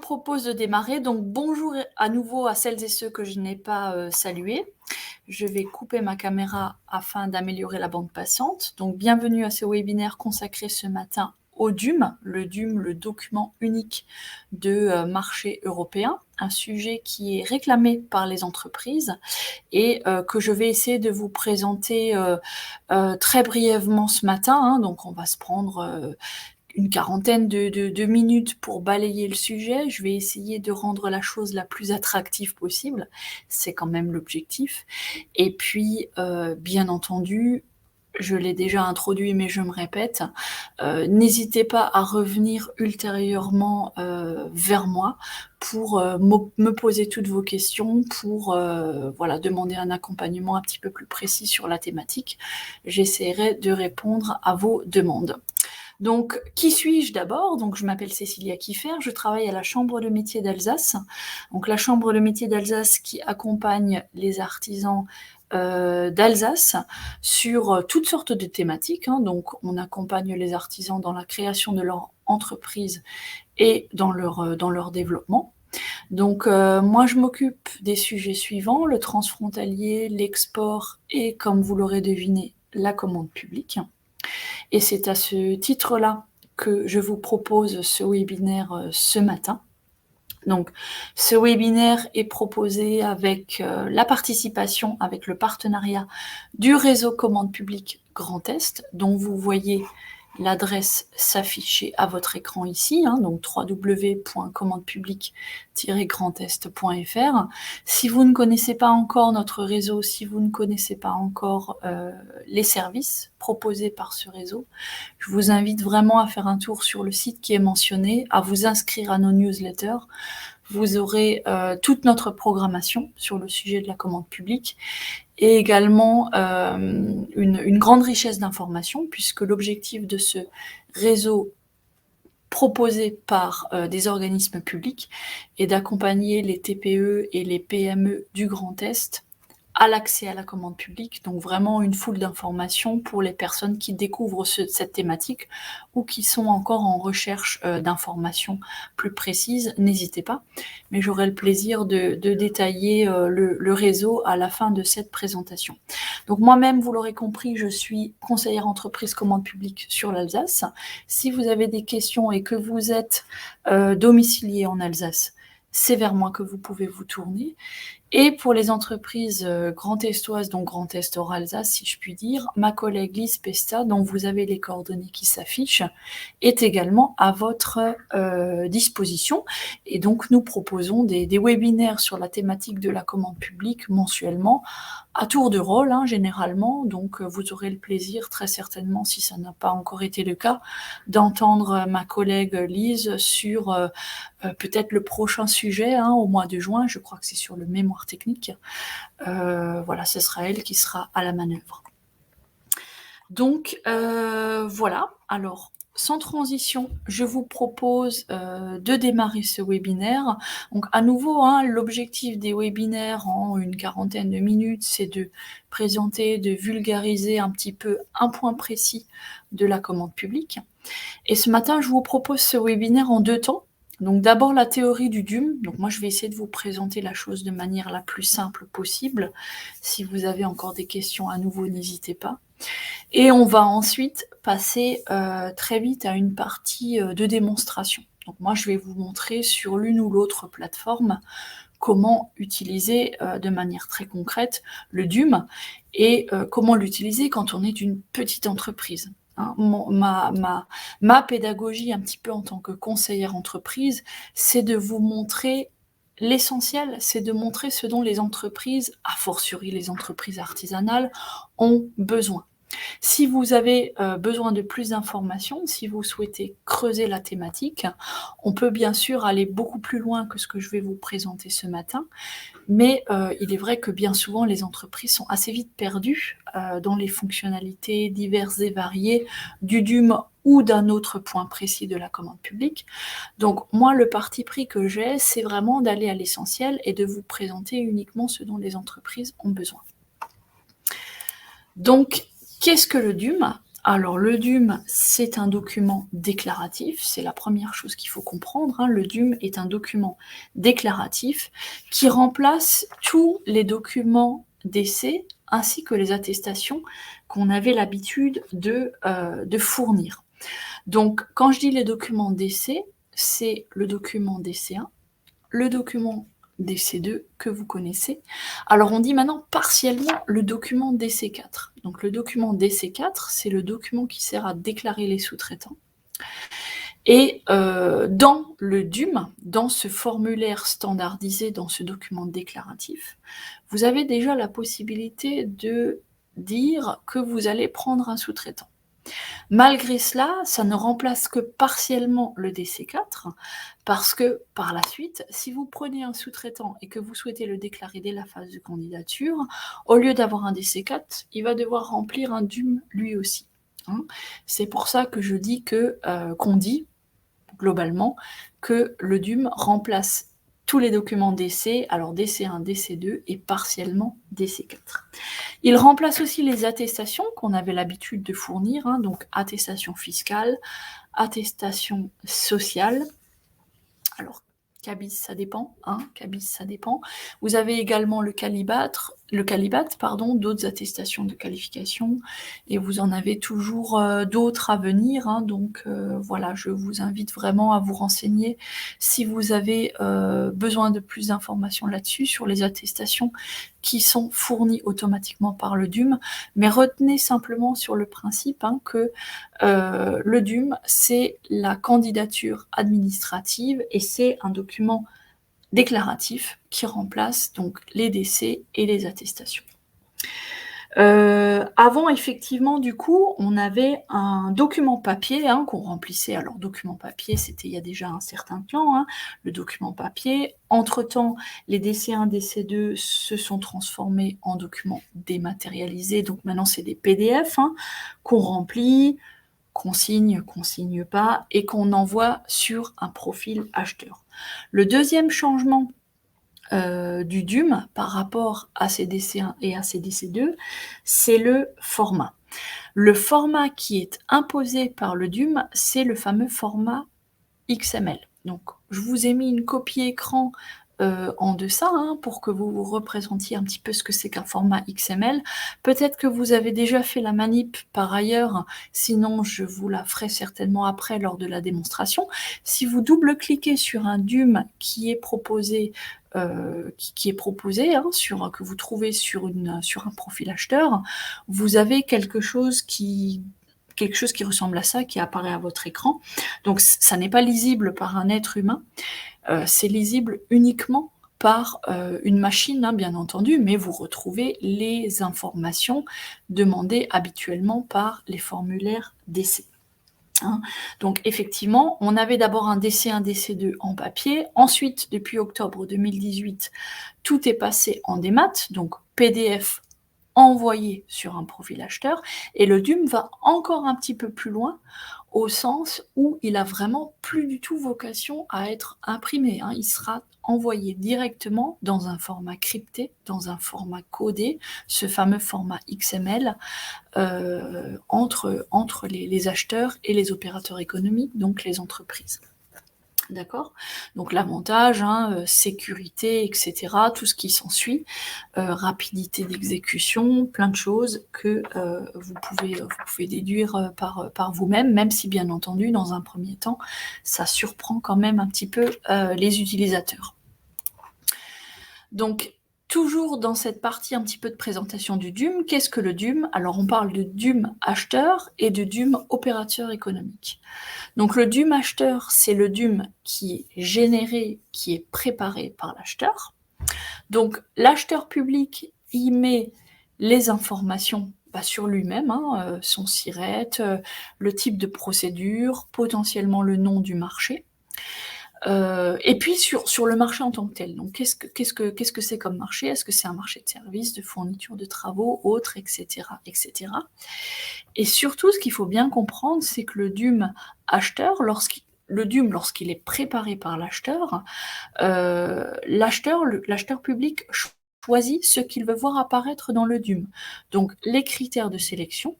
propose de démarrer. Donc bonjour à nouveau à celles et ceux que je n'ai pas salués. Je vais couper ma caméra afin d'améliorer la bande passante. Donc bienvenue à ce webinaire consacré ce matin au DUM, le document unique de marché européen, un sujet qui est réclamé par les entreprises et que je vais essayer de vous présenter très brièvement ce matin. Donc on va se prendre une quarantaine de minutes pour balayer le sujet. Je vais essayer de rendre la chose la plus attractive possible. C'est quand même l'objectif. Et puis, bien entendu, je l'ai déjà introduit, mais je me répète, n'hésitez pas à revenir ultérieurement vers moi pour me poser toutes vos questions, pour voilà, demander un accompagnement un petit peu plus précis sur la thématique. J'essaierai de répondre à vos demandes. Donc, qui suis-je d'abord? Donc, je m'appelle Cécilia Kiffer, je travaille à la Chambre de métier d'Alsace. Donc, la Chambre de métier d'Alsace qui accompagne les artisans d'Alsace sur toutes sortes de thématiques. Donc, on accompagne les artisans dans la création de leur entreprise et dans leur développement. Donc, moi, je m'occupe des sujets suivants, le transfrontalier, l'export et, comme vous l'aurez deviné, la commande publique. Et c'est à ce titre-là que je vous propose ce webinaire ce matin. Donc, ce webinaire est proposé avec la participation, avec le partenariat du réseau Commande Publique Grand Est, dont vous voyez l'adresse s'afficher à votre écran ici, donc www.commandepublique-grandest.fr. Si vous ne connaissez pas encore notre réseau, si vous ne connaissez pas encore les services proposés par ce réseau, je vous invite vraiment à faire un tour sur le site qui est mentionné, à vous inscrire à nos newsletters. Vous aurez toute notre programmation sur le sujet de la commande publique et également une grande richesse d'informations, puisque l'objectif de ce réseau proposé par des organismes publics est d'accompagner les TPE et les PME du Grand Est à l'accès à la commande publique, donc vraiment une foule d'informations pour les personnes qui découvrent cette thématique ou qui sont encore en recherche d'informations plus précises. N'hésitez pas, mais j'aurai le plaisir de détailler le réseau à la fin de cette présentation. Donc moi-même, vous l'aurez compris, je suis conseillère entreprise commande publique sur l'Alsace. Si vous avez des questions et que vous êtes domicilié en Alsace, c'est vers moi que vous pouvez vous tourner. Et pour les entreprises grand-estoises, donc Grand Est hors Alsace, si je puis dire, ma collègue Lise Pesta, dont vous avez les coordonnées qui s'affichent, est également à votre disposition. Et donc, nous proposons des webinaires sur la thématique de la commande publique mensuellement, à tour de rôle, généralement. Donc, vous aurez le plaisir, très certainement, si ça n'a pas encore été le cas, d'entendre ma collègue Lise sur peut-être le prochain sujet au mois de juin. Je crois que c'est sur le mémoire technique. Voilà, ce sera elle qui sera à la manœuvre. Donc, voilà. Alors, sans transition, je vous propose de démarrer ce webinaire. Donc, à nouveau, l'objectif des webinaires en une quarantaine de minutes, c'est de présenter, de vulgariser un petit peu un point précis de la commande publique. Et ce matin, je vous propose ce webinaire en 2 temps. Donc d'abord la théorie du DUM. Donc moi je vais essayer de vous présenter la chose de manière la plus simple possible. Si vous avez encore des questions à nouveau, n'hésitez pas. Et on va ensuite passer très vite à une partie de démonstration. Donc moi je vais vous montrer sur l'une ou l'autre plateforme comment utiliser de manière très concrète le DUM et comment l'utiliser quand on est une petite entreprise. Ma pédagogie un petit peu en tant que conseillère entreprise, c'est de vous montrer l'essentiel, c'est de montrer ce dont les entreprises, a fortiori les entreprises artisanales, ont besoin. Si vous avez besoin de plus d'informations, si vous souhaitez creuser la thématique, on peut bien sûr aller beaucoup plus loin que ce que je vais vous présenter ce matin, mais il est vrai que bien souvent les entreprises sont assez vite perdues dans les fonctionnalités diverses et variées du DUM ou d'un autre point précis de la commande publique. Donc moi, le parti pris que j'ai, c'est vraiment d'aller à l'essentiel et de vous présenter uniquement ce dont les entreprises ont besoin. Donc, qu'est-ce que le DUM ? Alors le DUM, c'est un document déclaratif, c'est la première chose qu'il faut comprendre, hein. Le DUM est un document déclaratif qui remplace tous les documents d'essai ainsi que les attestations qu'on avait l'habitude de fournir. Donc quand je dis les documents d'essai, c'est le document d'essai 1, le document DC2 que vous connaissez. Alors on dit maintenant partiellement le document DC4. Donc le document DC4, c'est le document qui sert à déclarer les sous-traitants. Et dans le DUM, dans ce formulaire standardisé, dans ce document déclaratif, vous avez déjà la possibilité de dire que vous allez prendre un sous-traitant. Malgré cela, ça ne remplace que partiellement le DC4, parce que par la suite, si vous prenez un sous-traitant et que vous souhaitez le déclarer dès la phase de candidature, au lieu d'avoir un DC4, il va devoir remplir un DUM lui aussi. Hein. C'est pour ça que je dis que, qu'on dit, globalement, que le DUM remplace tous les documents DC, alors DC1, DC2 et partiellement DC4. Il remplace aussi les attestations qu'on avait l'habitude de fournir, hein, donc attestation fiscale, attestation sociale. Alors, CABIS, ça dépend, hein, CABIS, ça dépend. Vous avez également le calibat, d'autres attestations de qualification, et vous en avez toujours d'autres à venir, hein, donc voilà, je vous invite vraiment à vous renseigner si vous avez besoin de plus d'informations là-dessus, sur les attestations qui sont fournies automatiquement par le DUM, mais retenez simplement sur le principe, hein, que le DUM, c'est la candidature administrative et c'est un document déclaratif qui remplace donc les décès et les attestations. Avant, effectivement, du coup, on avait un document papier, hein, qu'on remplissait. Alors, document papier, c'était il y a déjà un certain temps, hein, le document papier. Entre-temps, les DC1, DC2 se sont transformés en documents dématérialisés, donc maintenant c'est des PDF, hein, qu'on remplit, qu'on signe pas, et qu'on envoie sur un profil acheteur. Le deuxième changement du DUM par rapport à CDC1 et à CDC2, c'est le format. Le format qui est imposé par le DUM, c'est le fameux format XML. Donc, je vous ai mis une copie écran en deçà, hein, pour que vous vous représentiez un petit peu ce que c'est qu'un format XML. Peut-être que vous avez déjà fait la manip par ailleurs, sinon je vous la ferai certainement après lors de la démonstration. Si vous double-cliquez sur un DUM qui est proposé, hein, que vous trouvez sur un profil acheteur, vous avez quelque chose qui ressemble à ça qui apparaît à votre écran. Donc ça n'est pas lisible par un être humain, c'est lisible uniquement par une machine, hein, bien entendu, mais vous retrouvez les informations demandées habituellement par les formulaires d'essai. Hein. Donc effectivement, on avait d'abord un DC, un DC2 en papier, ensuite, depuis octobre 2018, tout est passé en démat, donc PDF envoyé sur un profil acheteur, et le DUM va encore un petit peu plus loin, au sens où il a vraiment plus du tout vocation à être imprimé, hein. Il sera envoyé directement dans un format crypté, dans un format codé, ce fameux format XML, entre les acheteurs et les opérateurs économiques, donc les entreprises. D'accord ? Donc l'avantage, hein, sécurité, etc., tout ce qui s'ensuit, rapidité d'exécution, plein de choses que vous pouvez déduire par vous-même, même si bien entendu, dans un premier temps, ça surprend quand même un petit peu les utilisateurs. Donc, toujours dans cette partie un petit peu de présentation du DUM, qu'est-ce que le DUM ? Alors on parle de DUM acheteur et de DUM opérateur économique. Donc le DUM acheteur, c'est le DUM qui est généré, qui est préparé par l'acheteur. Donc l'acheteur public y met les informations sur lui-même, hein, son SIRET, le type de procédure, potentiellement le nom du marché. Et puis sur le marché en tant que tel. Donc qu'est-ce que c'est comme marché ? Est-ce que c'est un marché de services, de fourniture de travaux, autres, etc., etc. Et surtout, ce qu'il faut bien comprendre, c'est que le DUM acheteur, lorsqu'il est préparé par l'acheteur, l'acheteur public choisit ce qu'il veut voir apparaître dans le DUM. Donc les critères de sélection,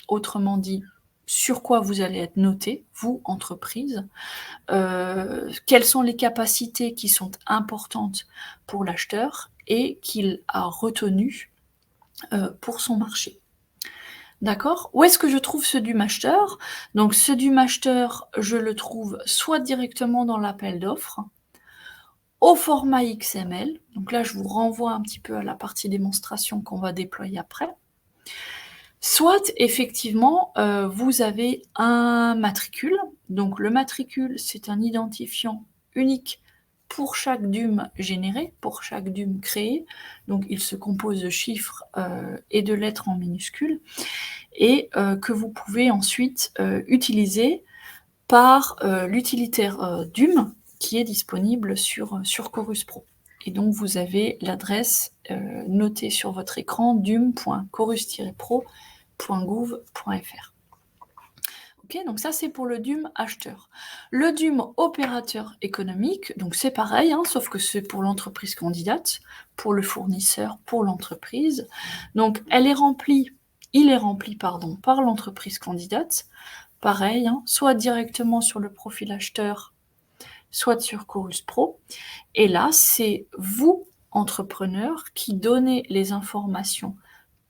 autrement dit sur quoi vous allez être noté, vous, entreprise, quelles sont les capacités qui sont importantes pour l'acheteur et qu'il a retenues pour son marché. D'accord? Où est-ce que je trouve ce DUM acheteur? Donc ce DUM acheteur, je le trouve soit directement dans l'appel d'offres, au format XML. Donc là, je vous renvoie un petit peu à la partie démonstration qu'on va déployer après. Soit, effectivement, vous avez un matricule. Donc le matricule, c'est un identifiant unique pour chaque DUM généré, pour chaque DUM créé. Donc il se compose de chiffres et de lettres en minuscules, et que vous pouvez ensuite utiliser par l'utilitaire DUM qui est disponible sur Chorus Pro. Et donc vous avez l'adresse notée sur votre écran, dum.chorus-pro.gouv.fr. Ok, donc ça c'est pour le DUM acheteur. Le DUM opérateur économique, donc c'est pareil, hein, sauf que c'est pour l'entreprise candidate, pour le fournisseur, pour l'entreprise. Donc il est rempli par l'entreprise candidate. Pareil, hein, soit directement sur le profil acheteur, soit sur Chorus Pro. Et là, c'est vous, entrepreneur, qui donnez les informations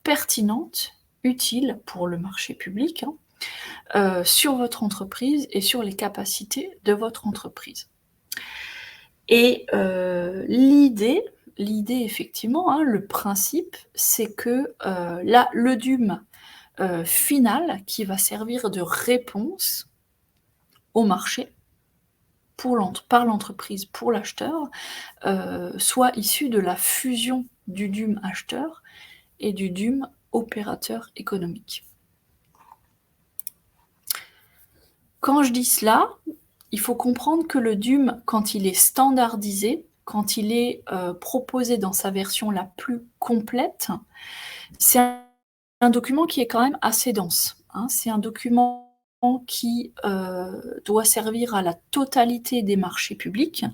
pertinentes, utiles pour le marché public, hein, sur votre entreprise et sur les capacités de votre entreprise. Et l'idée, effectivement, hein, le principe, c'est que là, le DUM final qui va servir de réponse au marché par l'entreprise pour l'acheteur, soit issu de la fusion du DUM acheteur et du DUM opérateur économique. Quand je dis cela, il faut comprendre que le DUM, quand il est standardisé, quand il est proposé dans sa version la plus complète, c'est un document qui est quand même assez dense, hein. C'est un document qui doit servir à la totalité des marchés publics,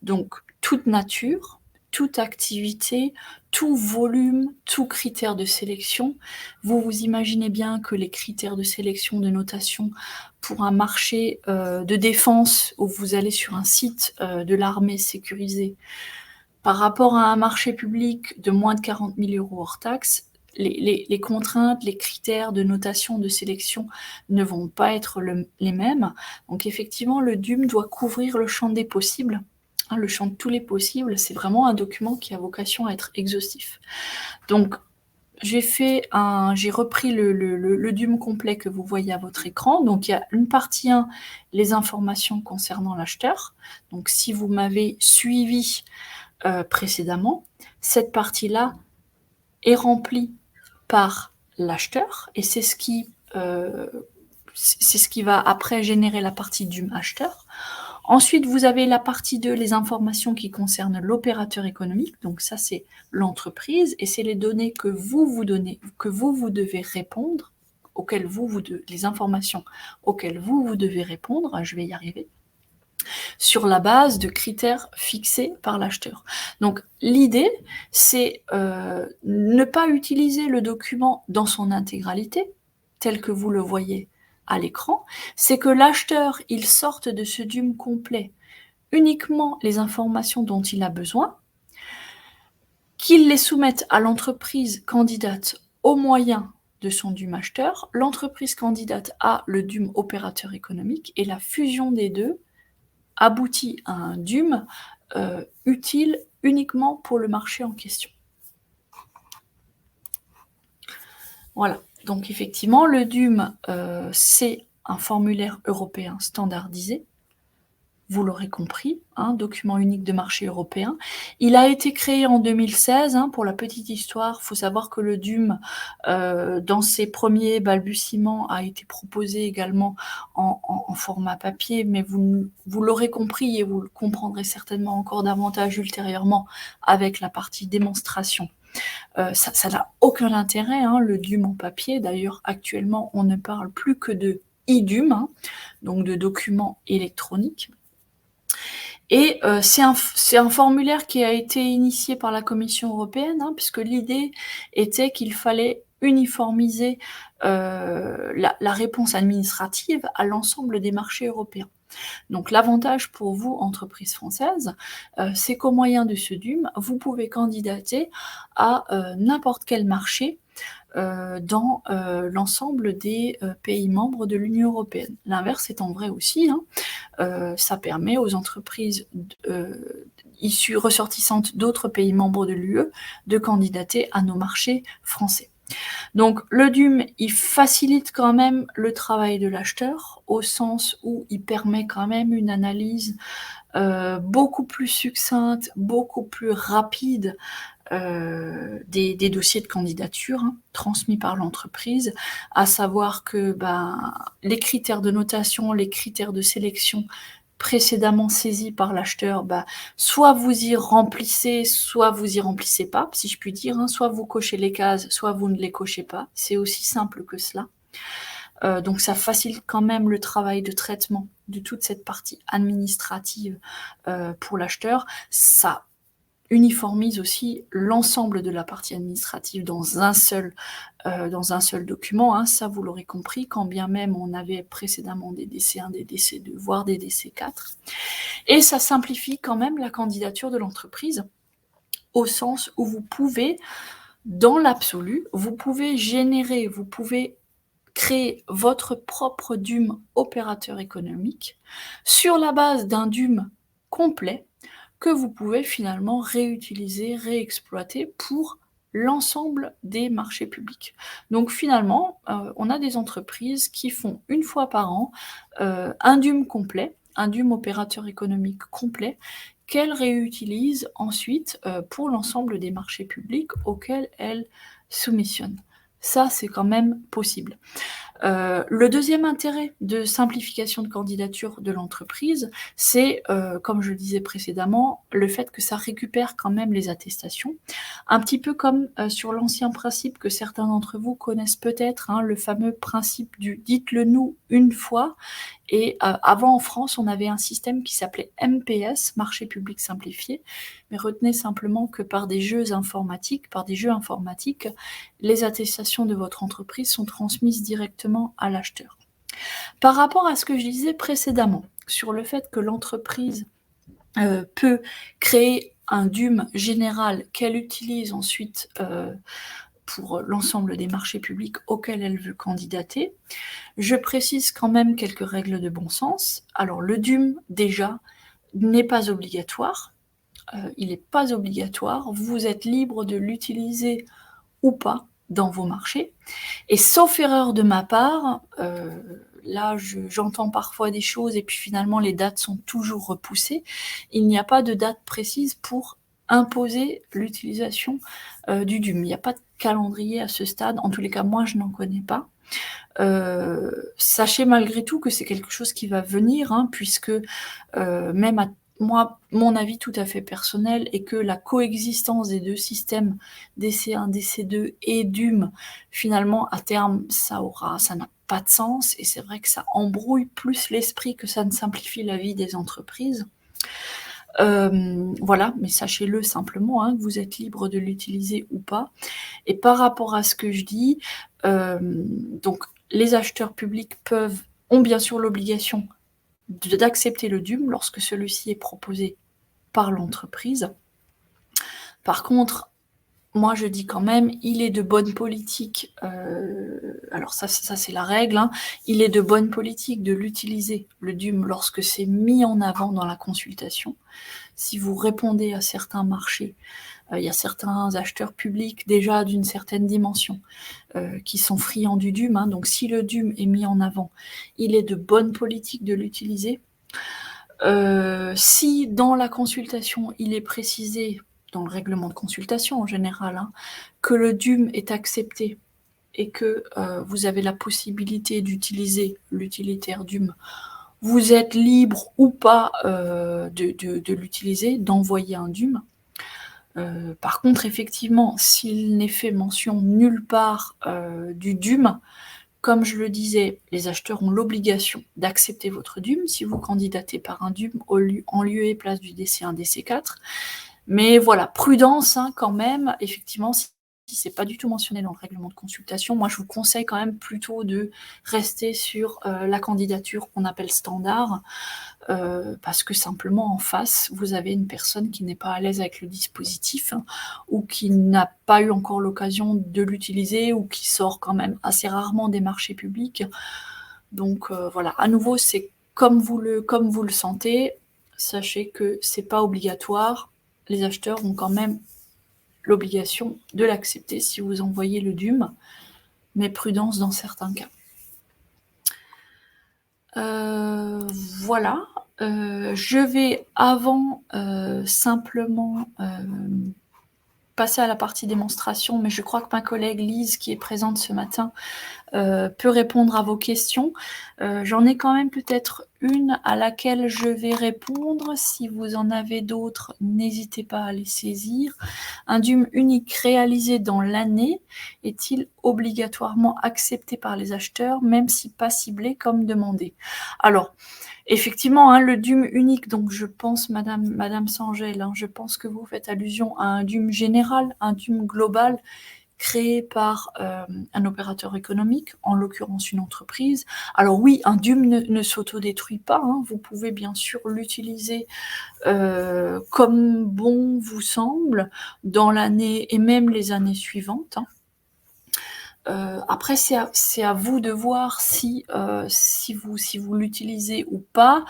donc toute nature, toute activité, tout volume, tout critère de sélection. Vous vous imaginez bien que les critères de sélection, de notation pour un marché de défense où vous allez sur un site de l'armée sécurisé par rapport à un marché public de moins de 40 000 € hors taxe, les contraintes, les critères de notation, de sélection ne vont pas être les mêmes. Donc effectivement, le DUM doit couvrir le champ des possibles, hein, le champ de tous les possibles. C'est vraiment un document qui a vocation à être exhaustif. Donc j'ai repris le DUM complet que vous voyez à votre écran. Donc il y a une partie 1, les informations concernant l'acheteur. Donc si vous m'avez suivi précédemment, cette partie-là est remplie par l'acheteur, et c'est ce qui va après générer la partie DUM acheteur. Ensuite, vous avez la partie 2, les informations qui concernent l'opérateur économique. Donc ça, c'est l'entreprise, et c'est les données que vous donnez, que vous devez répondre, les informations auxquelles vous devez répondre. Je vais y arriver, sur la base de critères fixés par l'acheteur. Donc l'idée, c'est ne pas utiliser le document dans son intégralité, tel que vous le voyez à l'écran. C'est que l'acheteur, il sorte de ce DUM complet uniquement les informations dont il a besoin, qu'il les soumette à l'entreprise candidate au moyen de son DUM acheteur. L'entreprise candidate a le DUM opérateur économique, et la fusion des deux aboutit à un DUM utile uniquement pour le marché en question. Voilà, donc effectivement, le DUM, c'est un formulaire européen standardisé, vous l'aurez compris, hein, document unique de marché européen. Il a été créé en 2016, hein, pour la petite histoire. Il faut savoir que le DUM, dans ses premiers balbutiements, a été proposé également en format papier, mais vous l'aurez compris et vous le comprendrez certainement encore davantage ultérieurement avec la partie démonstration. Ça n'a aucun intérêt, hein, le DUM en papier. D'ailleurs, actuellement, on ne parle plus que de e-DUM, hein, donc de documents électroniques. Et c'est un formulaire qui a été initié par la Commission européenne, hein, puisque l'idée était qu'il fallait uniformiser la réponse administrative à l'ensemble des marchés européens. Donc l'avantage pour vous, entreprise française, c'est qu'au moyen de ce DUM, vous pouvez candidater à n'importe quel marché dans l'ensemble des pays membres de l'Union européenne. L'inverse étant vrai aussi, ça permet aux entreprises issues ressortissantes d'autres pays membres de l'UE de candidater à nos marchés français. Donc le DUM, il facilite quand même le travail de l'acheteur, au sens où il permet quand même une analyse beaucoup plus succincte, beaucoup plus rapide des dossiers de candidature transmis par l'entreprise, à savoir que les critères de notation, les critères de sélection précédemment saisis par l'acheteur, soit vous y remplissez, soit vous y remplissez pas, si je puis dire, soit vous cochez les cases, soit vous ne les cochez pas, c'est aussi simple que cela. Donc ça facilite quand même le travail de traitement de toute cette partie administrative pour l'acheteur. Ça uniformise aussi l'ensemble de la partie administrative dans un seul document, ça vous l'aurez compris, quand bien même on avait précédemment des DC1, des DC2, voire des DC4. Et ça simplifie quand même la candidature de l'entreprise, au sens où vous pouvez, dans l'absolu, vous pouvez créer votre propre DUM opérateur économique sur la base d'un DUM complet que vous pouvez finalement réutiliser, réexploiter pour l'ensemble des marchés publics. Donc finalement, on a des entreprises qui font une fois par an un DUM complet, un DUM opérateur économique complet, qu'elles réutilisent ensuite pour l'ensemble des marchés publics auxquels elles soumissionnent. Ça, c'est quand même possible. Le deuxième intérêt de simplification de candidature de l'entreprise, c'est, comme je le disais précédemment, le fait que ça récupère quand même les attestations. Un petit peu comme sur l'ancien principe que certains d'entre vous connaissent peut-être, le fameux principe du « dites-le nous une fois ». Et avant, en France, on avait un système qui s'appelait MPS, Marché public simplifié, mais retenez simplement que par des jeux informatiques, les attestations de votre entreprise sont transmises directement à l'acheteur. Par rapport à ce que je disais précédemment, sur le fait que l'entreprise peut créer un DUM général qu'elle utilise ensuite pour l'ensemble des marchés publics auxquels elle veut candidater, je précise quand même quelques règles de bon sens. Alors le DUM, déjà, n'est pas obligatoire. Il n'est pas obligatoire. Vous êtes libre de l'utiliser ou pas dans vos marchés. Et sauf erreur de ma part, là j'entends parfois des choses et puis finalement les dates sont toujours repoussées, il n'y a pas de date précise pour imposer l'utilisation du DUM. Il n'y a pas de calendrier à ce stade, en tous les cas moi je n'en connais pas. Sachez malgré tout que c'est quelque chose qui va venir, puisque même à moi, mon avis tout à fait personnel est que la coexistence des deux systèmes DC1, DC2 et DUM, finalement, à terme, ça n'a pas de sens, et c'est vrai que ça embrouille plus l'esprit que ça ne simplifie la vie des entreprises. Voilà, mais sachez-le simplement, que vous êtes libre de l'utiliser ou pas. Et par rapport à ce que je dis, donc les acheteurs publics ont bien sûr l'obligation d'accepter le DUM lorsque celui-ci est proposé par l'entreprise. Par contre, moi je dis quand même, il est de bonne politique, alors ça c'est la règle, il est de bonne politique de l'utiliser, le DUM, lorsque c'est mis en avant dans la consultation. Si vous répondez à certains marchés, il y a certains acheteurs publics déjà d'une certaine dimension qui sont friands du DUM, donc si le DUM est mis en avant, il est de bonne politique de l'utiliser. Si dans la consultation, il est précisé, dans le règlement de consultation en général, que le DUM est accepté et que vous avez la possibilité d'utiliser l'utilitaire DUM, vous êtes libre ou pas de l'utiliser, d'envoyer un DUM. Par contre, effectivement, s'il n'est fait mention nulle part du DUM, comme je le disais, les acheteurs ont l'obligation d'accepter votre DUM si vous candidatez par un DUM en lieu et place du DC1, DC4. Mais voilà, prudence quand même, effectivement, si si c'est pas du tout mentionné dans le règlement de consultation, moi je vous conseille quand même plutôt de rester sur la candidature qu'on appelle standard, parce que simplement en face, vous avez une personne qui n'est pas à l'aise avec le dispositif, hein, ou qui n'a pas eu encore l'occasion de l'utiliser, ou qui sort quand même assez rarement des marchés publics. Donc voilà, à nouveau, c'est comme vous le sentez. Sachez que c'est pas obligatoire. Les acheteurs ont quand même l'obligation de l'accepter si vous envoyez le DUM, mais prudence dans certains cas. Voilà. Je vais simplement passer à la partie démonstration, mais je crois que ma collègue Lise, qui est présente ce matin, peut répondre à vos questions. J'en ai quand même peut-être une à laquelle je vais répondre. Si vous en avez d'autres, n'hésitez pas à les saisir. Un DUM unique réalisé dans l'année est-il obligatoirement accepté par les acheteurs, même si pas ciblé comme demandé? Alors, effectivement, hein, le DUM unique, donc je pense, Madame Sangel, hein, je pense que vous faites allusion à un DUM général, un DUM global, créé par un opérateur économique, en l'occurrence une entreprise. Alors oui, un DUM ne s'autodétruit pas, hein, vous pouvez bien sûr l'utiliser comme bon vous semble, dans l'année et même les années suivantes, hein. Après, c'est à vous de voir si vous l'utilisez ou pas,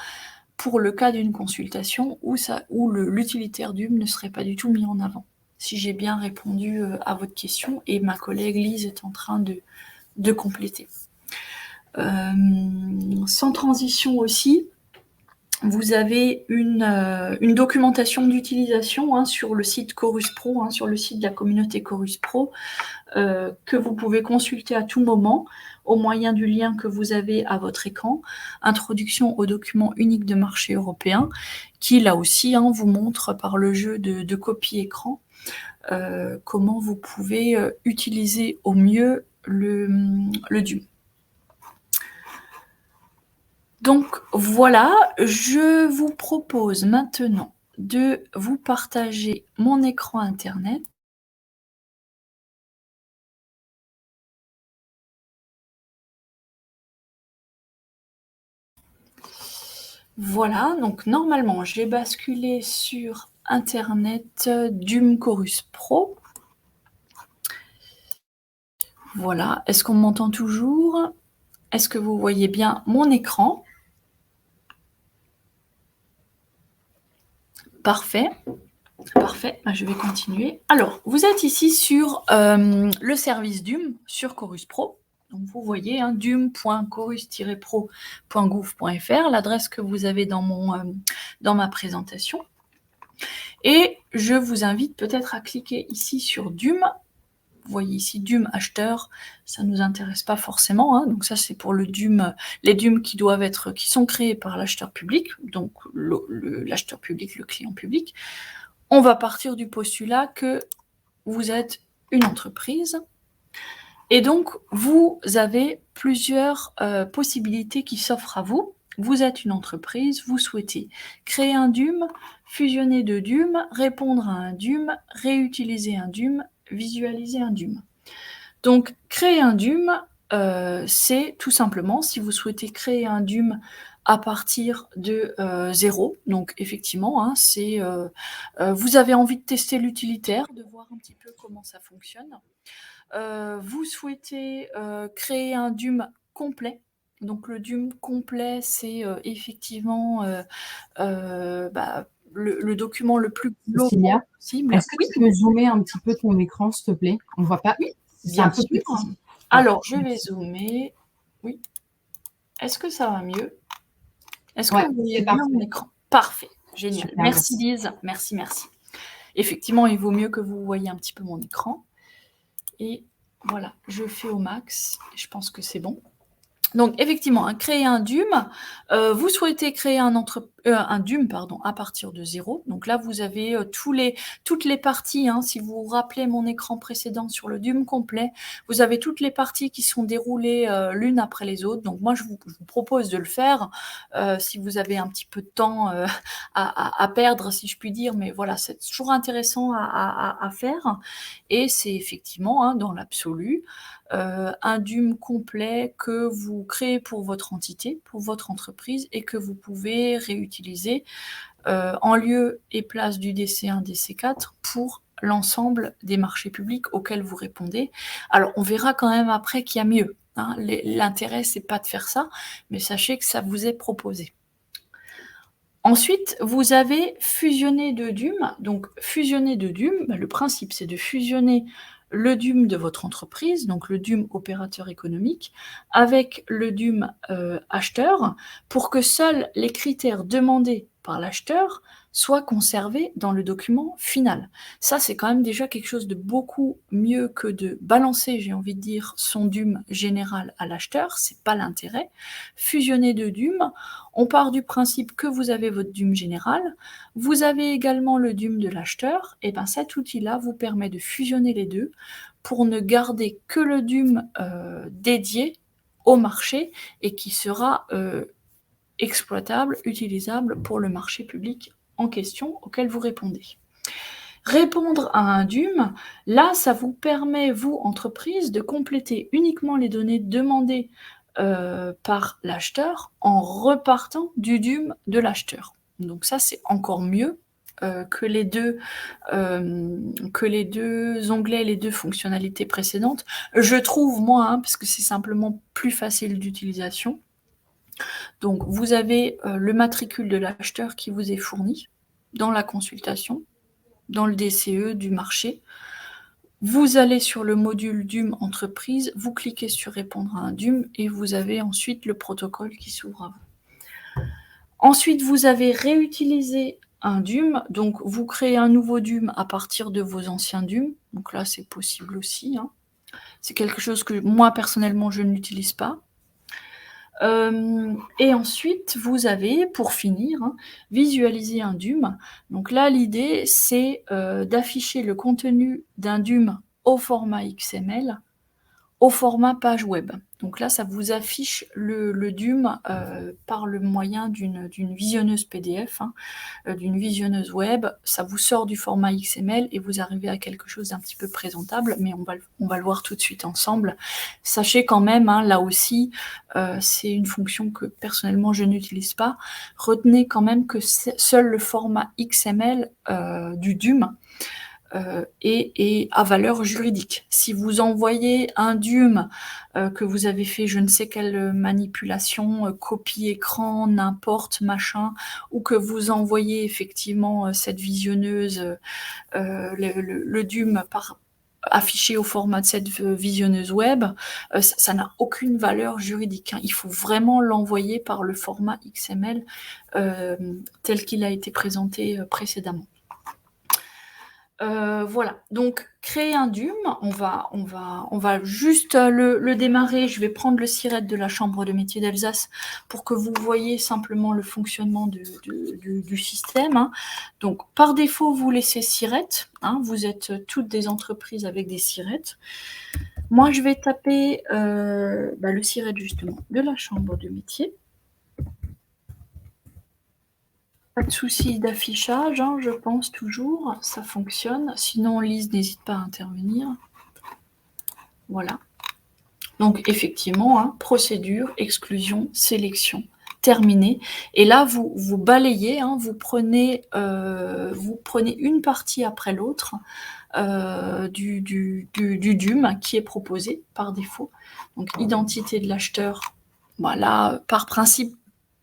pour le cas d'une consultation où l'utilitaire DUM ne serait pas du tout mis en avant. Si j'ai bien répondu à votre question, et ma collègue Lise est en train de compléter. Sans transition aussi, vous avez une documentation d'utilisation, hein, sur le site Chorus Pro, hein, sur le site de la communauté Chorus Pro, que vous pouvez consulter à tout moment au moyen du lien que vous avez à votre écran, Introduction au document unique de marché européen, qui là aussi, hein, vous montre par le jeu de copie écran comment vous pouvez utiliser au mieux le DUM. Donc voilà, je vous propose maintenant de vous partager mon écran internet. Voilà, donc normalement j'ai basculé sur internet DUM Chorus Pro. Voilà, est-ce qu'on m'entend toujours? Est-ce que vous voyez bien mon écran? Parfait. Parfait, je vais continuer. Alors, vous êtes ici sur le service DUM, sur Chorus Pro. Donc, vous voyez, hein, dum.chorus-pro.gouv.fr, l'adresse que vous avez dans ma présentation. Et je vous invite peut-être à cliquer ici sur DUM. Vous voyez ici DUM acheteur, ça ne nous intéresse pas forcément, hein. Donc ça c'est pour le DUM, les DUM qui sont créés par l'acheteur public, donc l'acheteur public, le client public. On va partir du postulat que vous êtes une entreprise, et donc vous avez plusieurs possibilités qui s'offrent à vous. Vous êtes une entreprise, vous souhaitez créer un DUM, fusionner deux DUM, répondre à un DUM, réutiliser un DUM, visualiser un DUM. Donc créer un DUM, c'est tout simplement, si vous souhaitez créer un DUM à partir de 0, donc effectivement, hein, vous avez envie de tester l'utilitaire, de voir un petit peu comment ça fonctionne. Vous souhaitez créer un DUM complet. Donc le DUM complet, c'est effectivement le document le plus global possible. Est-ce que tu peux zoomer un petit peu ton écran, s'il te plaît? On ne voit pas. Oui, bien sûr. Alors, je vais zoomer. Oui. Est-ce que ça va mieux? Est-ce que vous voyez bien mon écran? Parfait, génial. Super, merci Lise, merci. Effectivement, il vaut mieux que vous voyez un petit peu mon écran. Et voilà, je fais au max. Je pense que c'est bon. Donc effectivement, hein, créer un DUM, vous souhaitez créer un DUM pardon, à partir de 0. Donc là, vous avez, toutes les parties, hein, si vous vous rappelez mon écran précédent sur le DUM complet, vous avez toutes les parties qui sont déroulées, l'une après les autres. Donc moi, je vous propose de le faire, si vous avez un petit peu de temps, à perdre, si je puis dire, mais voilà, c'est toujours intéressant à faire et c'est effectivement, hein, dans l'absolu, un DUM complet que vous créez pour votre entité, pour votre entreprise et que vous pouvez réutiliser en lieu et place du DC1, DC4 pour l'ensemble des marchés publics auxquels vous répondez. Alors on verra quand même après qu'il y a mieux, hein. L'intérêt c'est pas de faire ça, mais sachez que ça vous est proposé. Ensuite, vous avez fusionné de DUM. Donc, fusionner de DUM, le principe, c'est de fusionner le DUM de votre entreprise, donc le DUM opérateur économique, avec le DUM acheteur, pour que seuls les critères demandés par l'acheteur soient conservés dans le document final. Ça, c'est quand même déjà quelque chose de beaucoup mieux que de balancer, j'ai envie de dire, son DUM général à l'acheteur. C'est pas l'intérêt. Fusionner de DUM, on part du principe que vous avez votre DUM général, vous avez également le DUM de l'acheteur, et bien cet outil-là vous permet de fusionner les deux pour ne garder que le DUM dédié au marché et qui sera exploitable, utilisable pour le marché public en question auquel vous répondez. Répondre à un DUM, là, ça vous permet, vous, entreprise, de compléter uniquement les données demandées par l'acheteur en repartant du DUM de l'acheteur. Donc ça, c'est encore mieux que les deux onglets, les deux fonctionnalités précédentes. Je trouve, moi, hein, parce que c'est simplement plus facile d'utilisation. Donc vous avez le matricule de l'acheteur qui vous est fourni dans la consultation, dans le DCE du marché. Vous allez sur le module DUM entreprise, vous cliquez sur répondre à un DUM et vous avez ensuite le protocole qui s'ouvre à vous. Ensuite, vous avez réutilisé un DUM, donc vous créez un nouveau DUM à partir de vos anciens DUM. Donc là, c'est possible aussi, hein. C'est quelque chose que moi, personnellement, je n'utilise pas. Et ensuite, vous avez, pour finir, hein, visualiser un DUM. Donc là, l'idée, c'est d'afficher le contenu d'un DUM au format XML, au format page web. Donc là, ça vous affiche le DUM par le moyen d'une visionneuse PDF, hein, d'une visionneuse web. Ça vous sort du format XML et vous arrivez à quelque chose d'un petit peu présentable, mais on va le voir tout de suite ensemble. Sachez quand même, hein, là aussi, c'est une fonction que personnellement je n'utilise pas. Retenez quand même que seul le format XML du DUM et à valeur juridique. Si vous envoyez un DUM que vous avez fait je ne sais quelle manipulation, copie écran, n'importe, machin, ou que vous envoyez effectivement cette visionneuse, le DUM affiché au format de cette visionneuse web, ça n'a aucune valeur juridique, hein. Il faut vraiment l'envoyer par le format XML tel qu'il a été présenté précédemment. Voilà, donc créer un DUM, on va juste le démarrer. Je vais prendre le SIRET de la Chambre de métiers d'Alsace pour que vous voyez simplement le fonctionnement du système, hein. Donc par défaut, vous laissez SIRET, hein, vous êtes toutes des entreprises avec des SIRET. Moi, je vais taper le SIRET justement de la Chambre de métiers. Pas de souci d'affichage, hein, je pense toujours, ça fonctionne. Sinon, Lise, n'hésite pas à intervenir. Voilà. Donc, effectivement, hein, procédure, exclusion, sélection, terminé. Et là, vous balayez, hein, vous prenez une partie après l'autre du DUM qui est proposé par défaut. Donc, identité de l'acheteur. Voilà, par principe,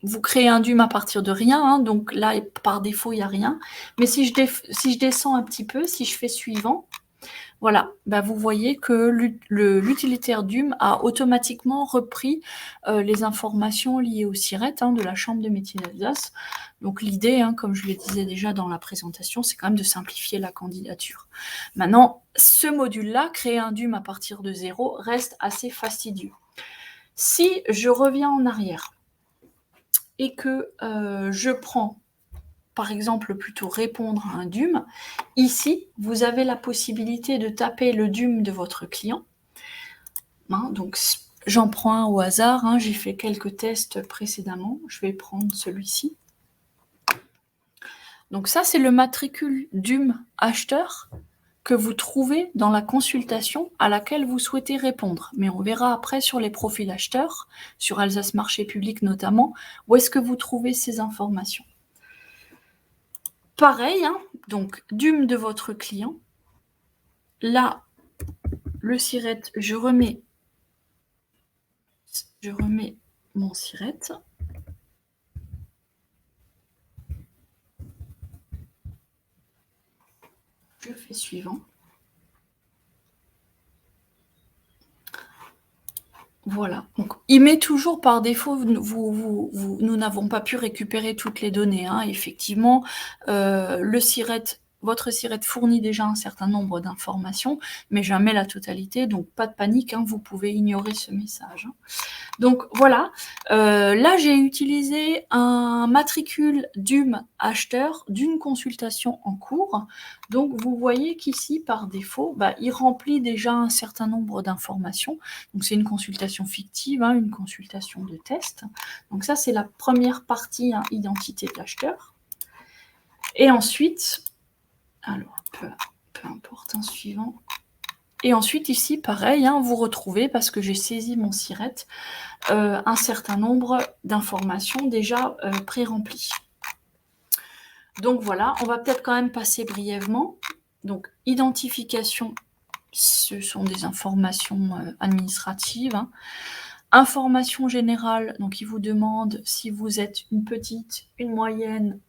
vous créez un DUM à partir de rien, hein, donc là, par défaut, il n'y a rien. Mais si je descends un petit peu, si je fais suivant, voilà, vous voyez que l'utilitaire DUM a automatiquement repris les informations liées au SIRET, hein, de la Chambre de métiers d'Alsace. Donc l'idée, hein, comme je le disais déjà dans la présentation, c'est quand même de simplifier la candidature. Maintenant, ce module-là, créer un DUM à partir de 0, reste assez fastidieux. Si je reviens en arrière et que je prends, par exemple, plutôt répondre à un DUM, ici, vous avez la possibilité de taper le DUM de votre client. Donc, j'en prends un au hasard, j'ai fait quelques tests précédemment, je vais prendre celui-ci. Donc ça, c'est le matricule DUM acheteur que vous trouvez dans la consultation à laquelle vous souhaitez répondre. Mais on verra après sur les profils acheteurs, sur Alsace Marché Public notamment, où est-ce que vous trouvez ces informations. Pareil, donc DUM de votre client. Là, le SIRET, je remets mon SIRET. Je fais suivant. Voilà. Donc, il met toujours par défaut, nous n'avons pas pu récupérer toutes les données. Effectivement, le SIRET, votre SIRET fournit déjà un certain nombre d'informations, mais jamais la totalité, donc pas de panique, vous pouvez ignorer ce message. Donc voilà, là j'ai utilisé un matricule DUM acheteur d'une consultation en cours. Donc vous voyez qu'ici, par défaut, il remplit déjà un certain nombre d'informations. Donc c'est une consultation fictive, une consultation de test. Donc ça c'est la première partie, identité de l'acheteur. Et ensuite, alors peu importe, suivant. Et ensuite ici, pareil, vous retrouvez, parce que j'ai saisi mon SIRET, un certain nombre d'informations déjà pré-remplies. Donc voilà, on va peut-être quand même passer brièvement. Donc identification, ce sont des informations administratives. Information générale, donc il vous demande si vous êtes une petite, une moyenne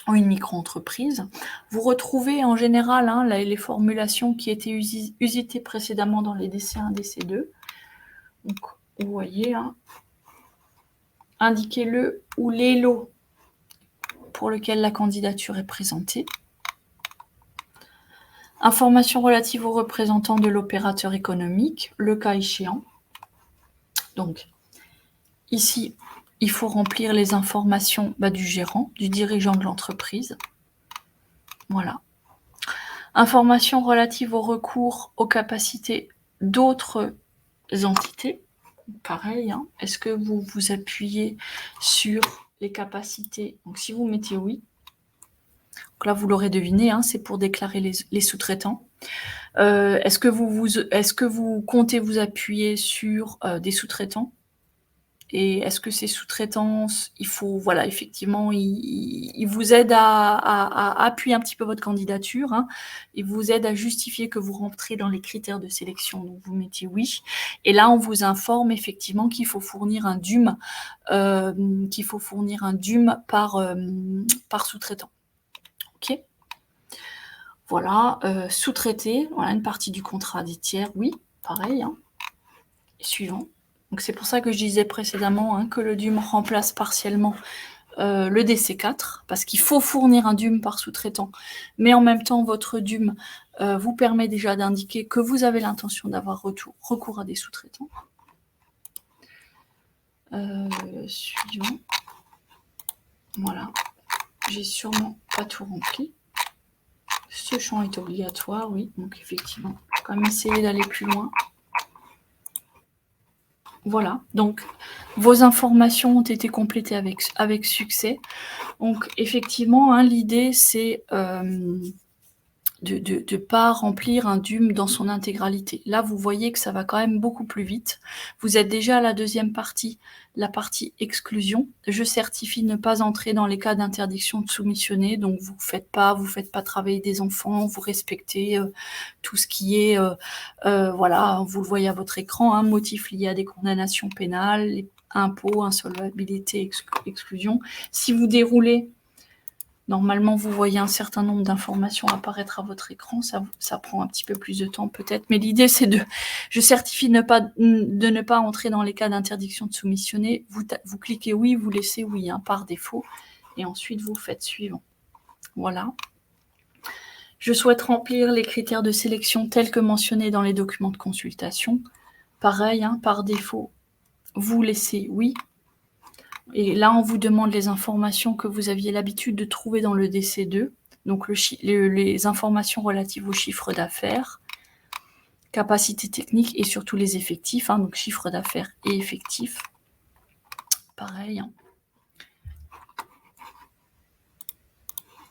ou une micro-entreprise. Vous retrouvez en général les formulations qui étaient usitées précédemment dans les DC1, DC2. Donc vous voyez, indiquez-le ou les lots pour lequel la candidature est présentée. Informations relatives aux représentants de l'opérateur économique, le cas échéant. Donc, ici, il faut remplir les informations du gérant, du dirigeant de l'entreprise. Voilà. Informations relatives au recours aux capacités d'autres entités. Pareil, est-ce que vous vous appuyez sur les capacités? Donc, si vous mettez oui, donc là, vous l'aurez deviné, c'est pour déclarer les sous-traitants. Est-ce que vous comptez vous appuyer sur des sous-traitants? Et est-ce que ces sous-traitants, il faut, voilà, effectivement, ils vous aident à appuyer un petit peu votre candidature, ils vous aident à justifier que vous rentrez dans les critères de sélection, donc vous mettez oui. Et là, on vous informe effectivement qu'il faut fournir un DUM, par sous-traitant. Ok. Voilà, sous-traité, voilà une partie du contrat des tiers, oui, pareil. Et suivant. Donc c'est pour ça que je disais précédemment que le DUM remplace partiellement le DC4, parce qu'il faut fournir un DUM par sous-traitant, mais en même temps, votre DUM vous permet déjà d'indiquer que vous avez l'intention d'avoir recours à des sous-traitants. Suivant. Voilà. J'ai sûrement pas tout rempli. Ce champ est obligatoire, oui. Donc effectivement, je vais quand même essayer d'aller plus loin. Voilà, donc vos informations ont été complétées avec succès. Donc effectivement, l'idée c'est de ne pas remplir un DUM dans son intégralité. Là, vous voyez que ça va quand même beaucoup plus vite. Vous êtes déjà à la deuxième partie, la partie exclusion. Je certifie ne pas entrer dans les cas d'interdiction de soumissionner, donc vous faites pas travailler des enfants, vous respectez tout ce qui est, voilà, vous le voyez à votre écran, motifs liés à des condamnations pénales, les impôts, insolvabilité, exclusion. Si vous déroulez, normalement, vous voyez un certain nombre d'informations apparaître à votre écran. Ça prend un petit peu plus de temps peut-être. Mais l'idée, c'est je certifie de ne pas entrer dans les cas d'interdiction de soumissionner. Vous cliquez oui, vous laissez oui par défaut. Et ensuite, vous faites suivant. Voilà. Je souhaite remplir les critères de sélection tels que mentionnés dans les documents de consultation. Pareil, par défaut, vous laissez oui. Et là, on vous demande les informations que vous aviez l'habitude de trouver dans le DC2. Donc, les informations relatives au chiffre d'affaires, capacité technique et surtout les effectifs. Donc, chiffre d'affaires et effectifs. Pareil.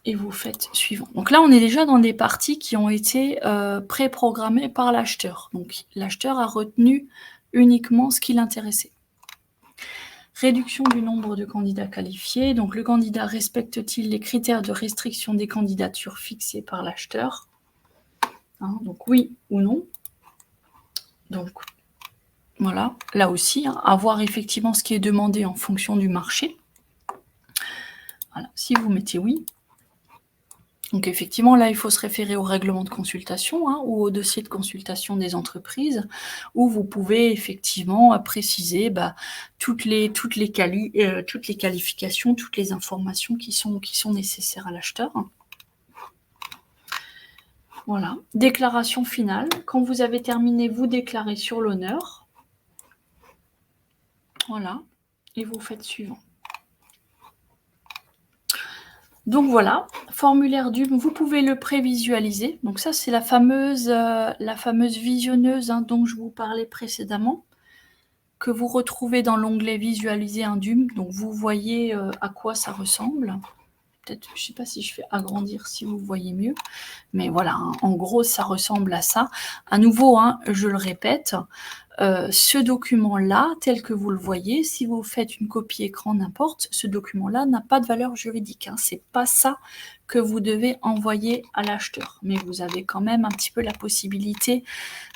Et vous faites suivant. Donc là, on est déjà dans des parties qui ont été préprogrammées par l'acheteur. Donc, l'acheteur a retenu uniquement ce qui l'intéressait. Réduction du nombre de candidats qualifiés. Donc, le candidat respecte-t-il les critères de restriction des candidatures fixés par l'acheteur? Donc, oui ou non. Donc, voilà. Là aussi, avoir effectivement ce qui est demandé en fonction du marché. Voilà. Si vous mettez oui. Donc, effectivement, là, il faut se référer au règlement de consultation ou au dossier de consultation des entreprises, où vous pouvez effectivement préciser toutes les qualifications, toutes les informations qui sont nécessaires à l'acheteur. Voilà. Déclaration finale. Quand vous avez terminé, vous déclarez sur l'honneur. Voilà. Et vous faites suivant. Donc voilà, formulaire DUM, vous pouvez le prévisualiser. Donc ça, c'est la fameuse visionneuse dont je vous parlais précédemment, que vous retrouvez dans l'onglet Visualiser un DUM. Donc vous voyez à quoi ça ressemble. Peut-être, je ne sais pas si je fais agrandir si vous voyez mieux. Mais voilà, en gros, ça ressemble à ça. À nouveau, je le répète, ce document-là, tel que vous le voyez, si vous faites une copie écran, n'importe, ce document-là n'a pas de valeur juridique. C'est pas ça que vous devez envoyer à l'acheteur. Mais vous avez quand même un petit peu la possibilité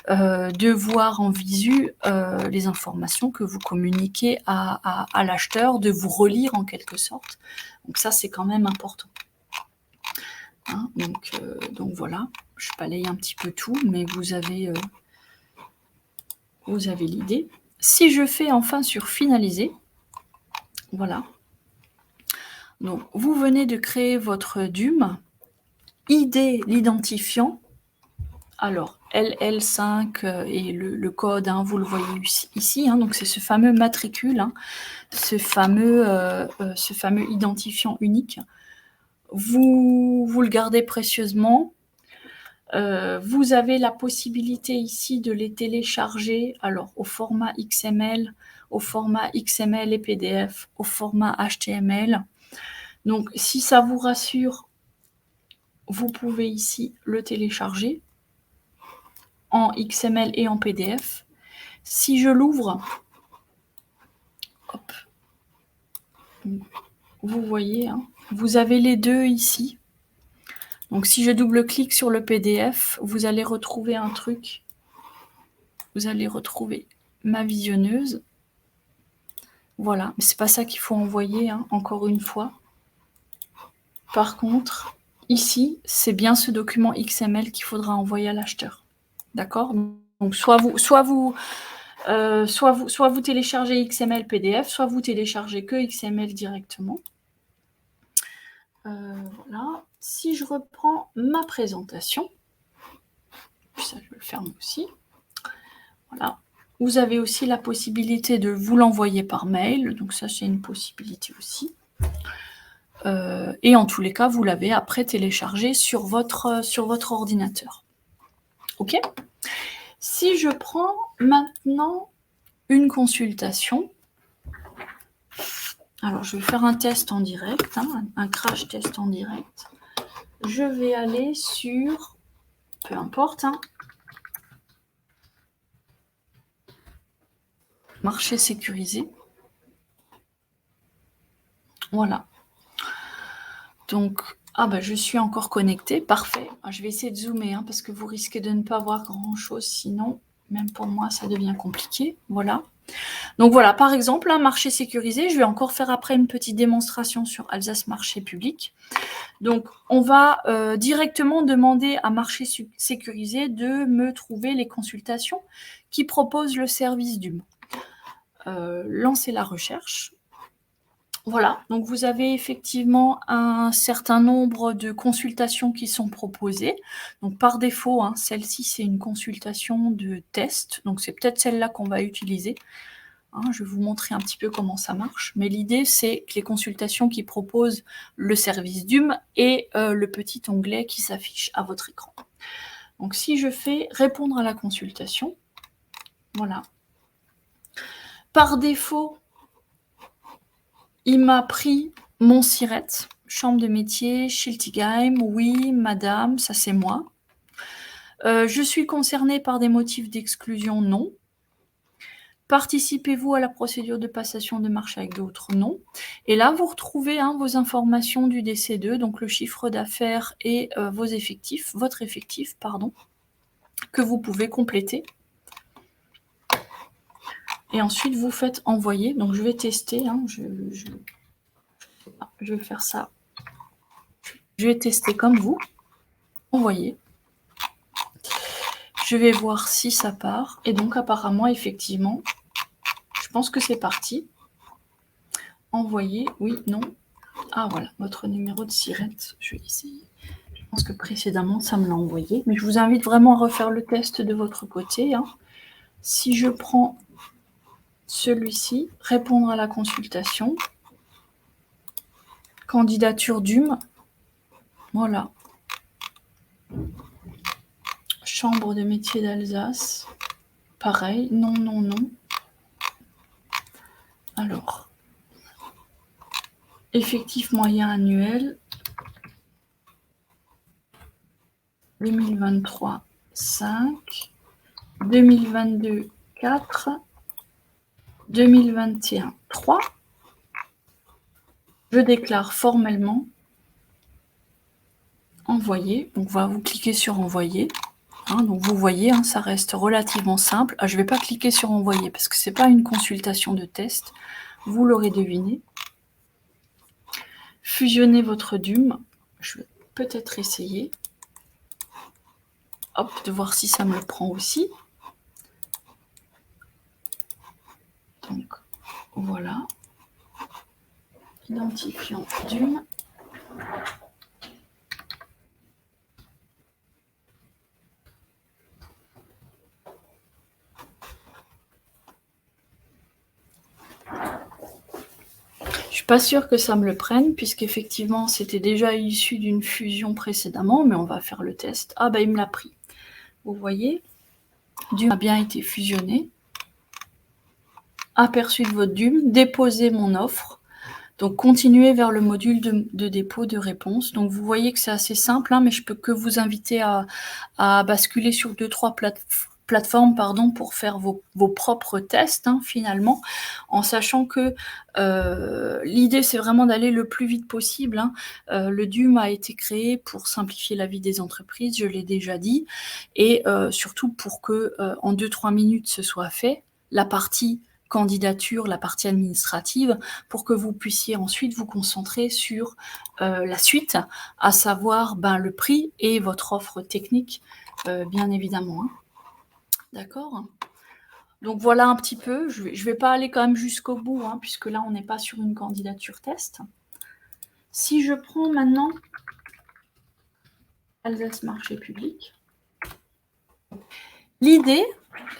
de voir en visu les informations que vous communiquez à l'acheteur, de vous relire en quelque sorte. Donc ça, c'est quand même important. Donc voilà, je balaye un petit peu tout, mais vous avez l'idée. Si je fais enfin sur finaliser, voilà. Donc, vous venez de créer votre DUM, ID l'identifiant. Alors, LL5 et le code, vous le voyez ici. Donc, c'est ce fameux matricule, ce fameux identifiant unique. Vous le gardez précieusement. Vous avez la possibilité ici de les télécharger au format XML, au format XML et PDF, au format HTML. Donc, si ça vous rassure, vous pouvez ici le télécharger en XML et en PDF. Si je l'ouvre, vous voyez, vous avez les deux ici. Donc, si je double-clique sur le PDF, vous allez retrouver un truc. Vous allez retrouver ma visionneuse. Voilà, mais c'est pas ça qu'il faut envoyer, encore une fois. Par contre, ici, c'est bien ce document XML qu'il faudra envoyer à l'acheteur. D'accord? Donc, soit vous téléchargez XML PDF, soit vous téléchargez que XML directement. Voilà. Si je reprends ma présentation, puis ça, je vais le fermer aussi. Voilà. Vous avez aussi la possibilité de vous l'envoyer par mail. Donc ça, c'est une possibilité aussi. Et en tous les cas, vous l'avez après téléchargé sur votre ordinateur. OK? Si je prends maintenant une consultation, alors je vais faire un test en direct, un crash test en direct. Je vais aller sur, peu importe, marché sécurisé. Voilà. Donc, je suis encore connectée, parfait. Je vais essayer de zoomer, parce que vous risquez de ne pas voir grand-chose, sinon, même pour moi, ça devient compliqué. Voilà. Donc voilà, par exemple, un marché sécurisé, je vais encore faire après une petite démonstration sur Alsace Marché Public. Donc, on va directement demander à Marché Sécurisé de me trouver les consultations qui proposent le service DUM. Lancer la recherche. Voilà, donc vous avez effectivement un certain nombre de consultations qui sont proposées. Donc par défaut, celle-ci, c'est une consultation de test. Donc c'est peut-être celle-là qu'on va utiliser. Hein, je vais vous montrer un petit peu comment ça marche. Mais l'idée, c'est que les consultations qui proposent le service DUM et le petit onglet qui s'affiche à votre écran. Donc, si je fais répondre à la consultation, voilà. Par défaut, il m'a pris mon SIRET, chambre de métier, Schiltigheim, oui, madame, ça c'est moi. Je suis concernée par des motifs d'exclusion, non. Participez-vous à la procédure de passation de marché avec d'autres? Non. Et là, vous retrouvez vos informations du DC2, donc le chiffre d'affaires et vos effectifs, votre effectif, pardon, que vous pouvez compléter. Et ensuite, vous faites envoyer. Donc, je vais tester. Je vais faire ça. Je vais tester comme vous. Envoyer. Je vais voir si ça part. Et donc, apparemment, effectivement, je pense que c'est parti. Envoyer. Oui, non. Ah, voilà, votre numéro de SIRET. Je vais essayer. Je pense que précédemment, ça me l'a envoyé. Mais je vous invite vraiment à refaire le test de votre côté. Si je prends celui-ci, répondre à la consultation, candidature DUM, voilà. Chambre de métier d'Alsace, pareil, non, non, non. Alors, effectif moyen annuel, 2023, 5, 2022, 4, 2021, 3. Je déclare formellement envoyer. Donc, voilà, vous cliquez sur envoyer. Donc, vous voyez, ça reste relativement simple. Je ne vais pas cliquer sur envoyer parce que ce n'est pas une consultation de test. Vous l'aurez deviné. Fusionnez votre DUM. Je vais peut-être essayer. Hop, de voir si ça me le prend aussi. Donc, voilà. Identifiant DUM. Je suis pas sûre que ça me le prenne, puisqu'effectivement, c'était déjà issu d'une fusion précédemment, mais on va faire le test. Ah, il me l'a pris. Vous voyez, DUM a bien été fusionné. Aperçu de votre DUM, déposer mon offre. Donc, continuez vers le module de dépôt de réponse. Donc, vous voyez que c'est assez simple, mais je peux que vous inviter à basculer sur 2-3 plateformes pour faire vos propres tests, finalement, en sachant que l'idée, c'est vraiment d'aller le plus vite possible. Le DUM a été créé pour simplifier la vie des entreprises, je l'ai déjà dit, et surtout pour que en 2-3 minutes, ce soit fait. La partie candidature, la partie administrative, pour que vous puissiez ensuite vous concentrer sur la suite, à savoir le prix et votre offre technique, bien évidemment. D'accord ? Donc voilà un petit peu, je ne vais pas aller quand même jusqu'au bout, puisque là on n'est pas sur une candidature test. Si je prends maintenant Alsace Marché Public, l'idée,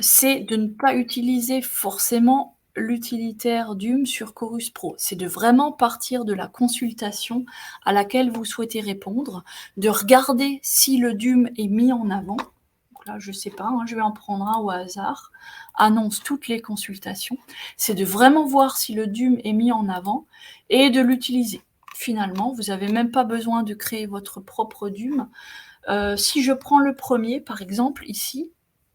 c'est de ne pas utiliser forcément l'utilitaire DUM sur Chorus Pro. C'est de vraiment partir de la consultation à laquelle vous souhaitez répondre, de regarder si le DUM est mis en avant. Donc là, je ne sais pas, je vais en prendre un au hasard. Annonce toutes les consultations. C'est de vraiment voir si le DUM est mis en avant et de l'utiliser. Finalement, vous n'avez même pas besoin de créer votre propre DUM. Si je prends le premier, par exemple, ici,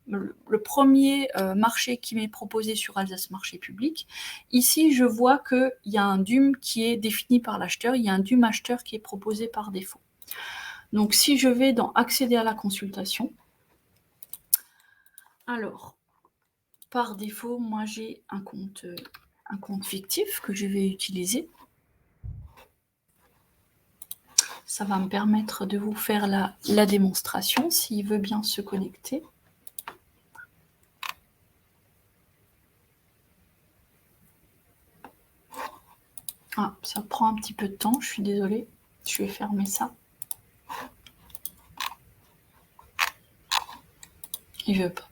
le premier marché qui m'est proposé sur Alsace Marché Public, ici, je vois qu'il y a un DUM qui est défini par l'acheteur, il y a un DUM acheteur qui est proposé par défaut. Donc, si je vais dans accéder à la consultation, alors, par défaut, moi, j'ai un compte fictif que je vais utiliser. Ça va me permettre de vous faire la démonstration, s'il veut bien se connecter. Ah, ça prend un petit peu de temps, je suis désolée. Je vais fermer ça. Il veut pas.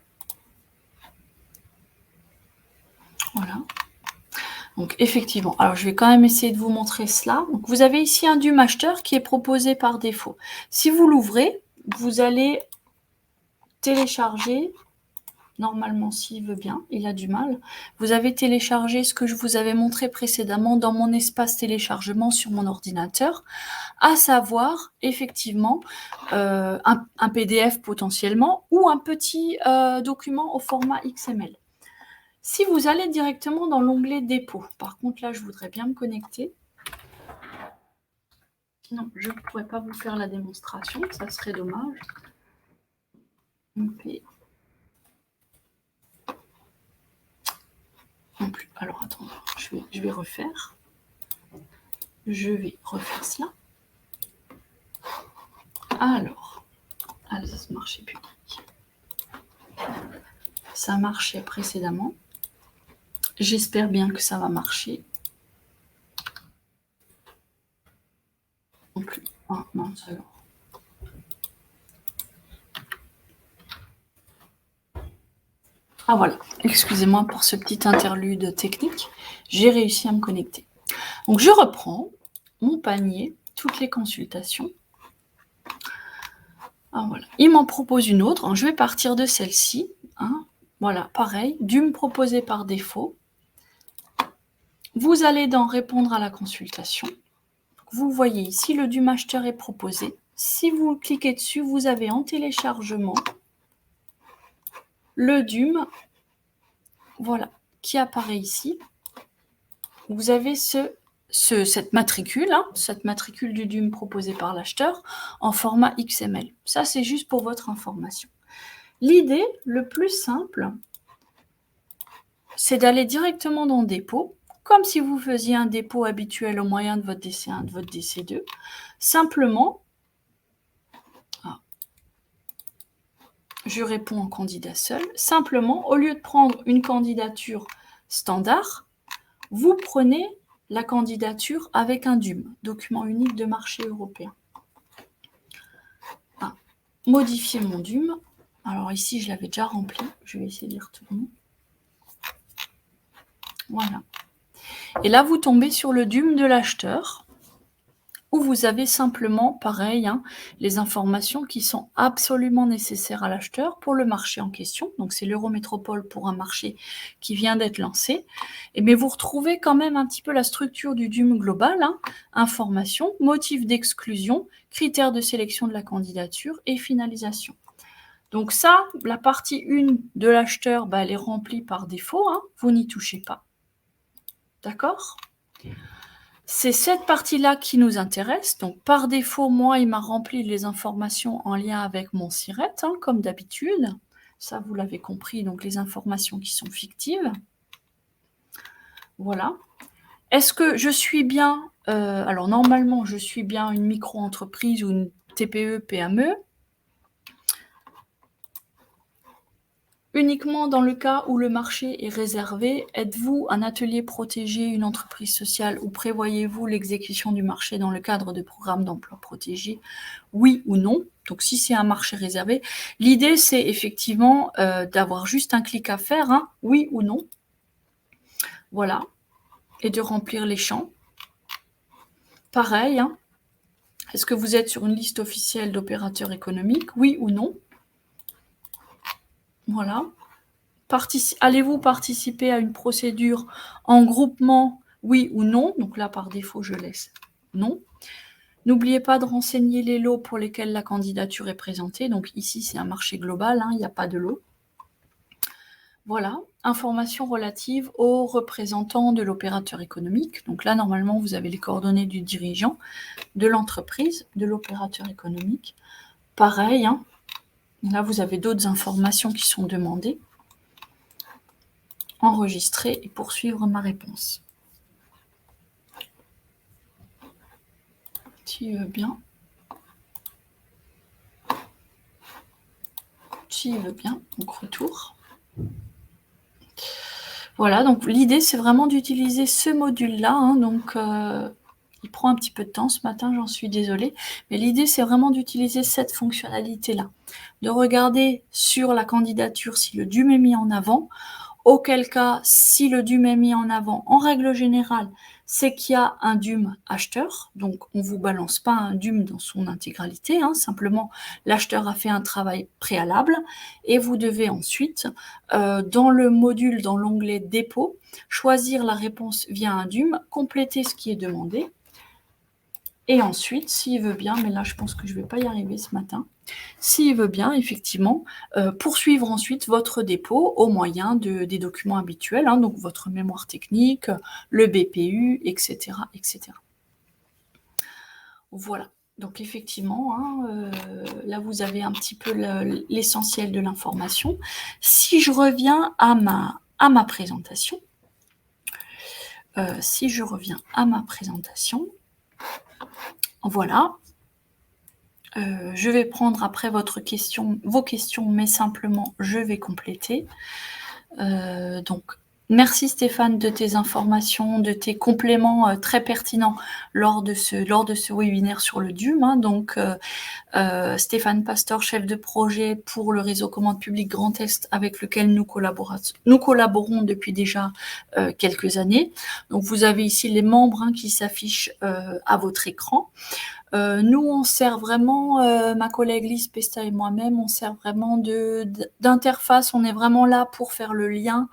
Voilà. Donc effectivement, alors je vais quand même essayer de vous montrer cela. Donc vous avez ici un DUM acheteur qui est proposé par défaut. Si vous l'ouvrez, vous allez télécharger, normalement s'il veut bien, il a du mal, vous avez téléchargé ce que je vous avais montré précédemment dans mon espace téléchargement sur mon ordinateur, à savoir effectivement un PDF potentiellement ou un petit document au format XML. Si vous allez directement dans l'onglet dépôt, par contre là je voudrais bien me connecter, sinon je ne pourrais pas vous faire la démonstration, ça serait dommage. MP. Non plus. Alors attends, je vais refaire. Je vais refaire cela. Alors, Alsace marché public. Ça marchait précédemment. J'espère bien que ça va marcher. Non plus. Ah mince alors. Ah voilà, excusez-moi pour ce petit interlude technique. J'ai réussi à me connecter. Donc je reprends mon panier, toutes les consultations. Ah, voilà. Il m'en propose une autre. Je vais partir de celle-ci. Hein. Voilà, pareil, DUM proposé par défaut. Vous allez dans répondre à la consultation. Vous voyez ici, le DUM acheteur est proposé. Si vous cliquez dessus, vous avez en téléchargement le DUM, voilà, qui apparaît ici. Vous avez cette matricule, cette matricule du DUM proposé par l'acheteur en format XML. Ça, c'est juste pour votre information. L'idée, le plus simple, c'est d'aller directement dans dépôt, comme si vous faisiez un dépôt habituel au moyen de votre DC1, de votre DC2. Simplement, je réponds en candidat seul. Simplement, au lieu de prendre une candidature standard, vous prenez la candidature avec un DUM, document unique de marché européen. Modifier mon DUM. Alors ici, je l'avais déjà rempli. Je vais essayer d'y retourner. Voilà. Et là, vous tombez sur le DUM de l'acheteur, où vous avez simplement, pareil, les informations qui sont absolument nécessaires à l'acheteur pour le marché en question. Donc, c'est l'Eurométropole pour un marché qui vient d'être lancé. Mais vous retrouvez quand même un petit peu la structure du DUM global. Information, motif d'exclusion, critères de sélection de la candidature et finalisation. Donc ça, la partie 1 de l'acheteur, elle est remplie par défaut. Vous n'y touchez pas. D'accord ? C'est cette partie-là qui nous intéresse. Donc, par défaut, moi, il m'a rempli les informations en lien avec mon SIRET, comme d'habitude. Ça, vous l'avez compris, donc les informations qui sont fictives. Voilà. Est-ce que je suis bien... alors, normalement, je suis bien une micro-entreprise ou une TPE, PME. Uniquement dans le cas où le marché est réservé, êtes-vous un atelier protégé, une entreprise sociale ou prévoyez-vous l'exécution du marché dans le cadre de programmes d'emploi protégés? Oui ou non? Donc si c'est un marché réservé, l'idée c'est effectivement d'avoir juste un clic à faire, oui ou non. Voilà. Et de remplir les champs. Pareil, est-ce que vous êtes sur une liste officielle d'opérateurs économiques? Oui ou non? Voilà. Allez-vous participer à une procédure en groupement, oui ou non? Donc là, par défaut, je laisse non. N'oubliez pas de renseigner les lots pour lesquels la candidature est présentée. Donc ici, c'est un marché global, il n'y a pas de lot. Voilà, informations relatives aux représentants de l'opérateur économique. Donc là, normalement, vous avez les coordonnées du dirigeant, de l'entreprise, de l'opérateur économique. Pareil, là, vous avez d'autres informations qui sont demandées. Enregistrer et poursuivre ma réponse. Tu veux bien. Tu veux bien. Donc retour. Voilà, donc l'idée c'est vraiment d'utiliser ce module-là. Donc il prend un petit peu de temps ce matin, j'en suis désolée. Mais l'idée c'est vraiment d'utiliser cette fonctionnalité-là. De regarder sur la candidature si le DUM est mis en avant. Auquel cas, si le DUM est mis en avant, en règle générale, c'est qu'il y a un DUM acheteur, donc on ne vous balance pas un DUM dans son intégralité, simplement l'acheteur a fait un travail préalable, et vous devez ensuite, dans le module, dans l'onglet dépôt, choisir la réponse via un DUM, compléter ce qui est demandé, et ensuite, s'il veut bien, mais là je pense que je ne vais pas y arriver ce matin, s'il veut bien, effectivement, poursuivre ensuite votre dépôt au moyen des documents habituels, donc votre mémoire technique, le BPU, etc. etc. Voilà. Donc effectivement, là vous avez un petit peu l'essentiel de l'information. Si je reviens à ma présentation, voilà. Je vais prendre après vos questions, mais simplement je vais compléter. Donc, merci Stéphane de tes informations, de tes compléments très pertinents lors de ce webinaire sur le DUM. Donc, Stéphane Pastor, chef de projet pour le réseau commande publique Grand Est, avec lequel nous collaborons depuis déjà quelques années. Donc, vous avez ici les membres qui s'affichent à votre écran. Nous, on sert vraiment, ma collègue Lise Pesta et moi-même, on sert vraiment d'interface. On est vraiment là pour faire le lien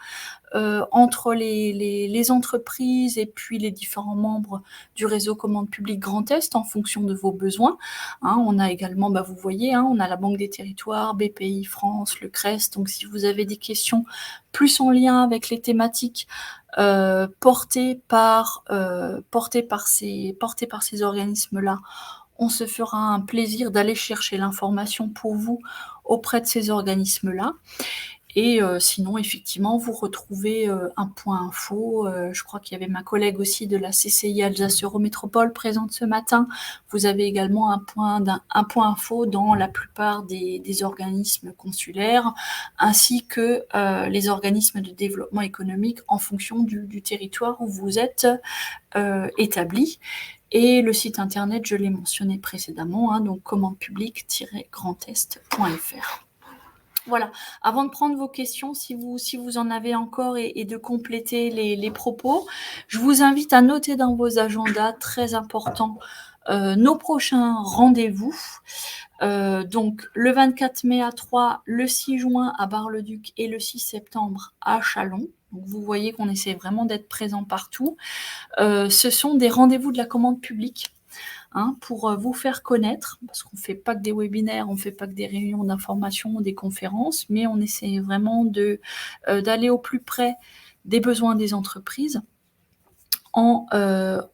entre les entreprises et puis les différents membres du réseau commande publique Grand Est en fonction de vos besoins. On a également, vous voyez, on a la Banque des Territoires, BPI France, le CRES. Donc, si vous avez des questions plus en lien avec les thématiques portées par ces organismes-là, on se fera un plaisir d'aller chercher l'information pour vous auprès de ces organismes-là. Et sinon, effectivement, vous retrouvez un point info. Je crois qu'il y avait ma collègue aussi de la CCI Alsace Eurométropole présente ce matin. Vous avez également un point info dans la plupart des organismes consulaires, ainsi que les organismes de développement économique en fonction du territoire où vous êtes établi. Et le site internet, je l'ai mentionné précédemment, donc commandepublique-grandest.fr. Voilà. Avant de prendre vos questions, si vous en avez encore et de compléter les propos, je vous invite à noter dans vos agendas, très important, nos prochains rendez-vous. Donc, le 24 mai à Troyes, le 6 juin à Bar-le-Duc et le 6 septembre à Châlons. Donc, vous voyez qu'on essaie vraiment d'être présent partout. Ce sont des rendez-vous de la commande publique. Pour vous faire connaître, parce qu'on ne fait pas que des webinaires, on ne fait pas que des réunions d'information, des conférences, mais on essaie vraiment d'aller au plus près des besoins des entreprises en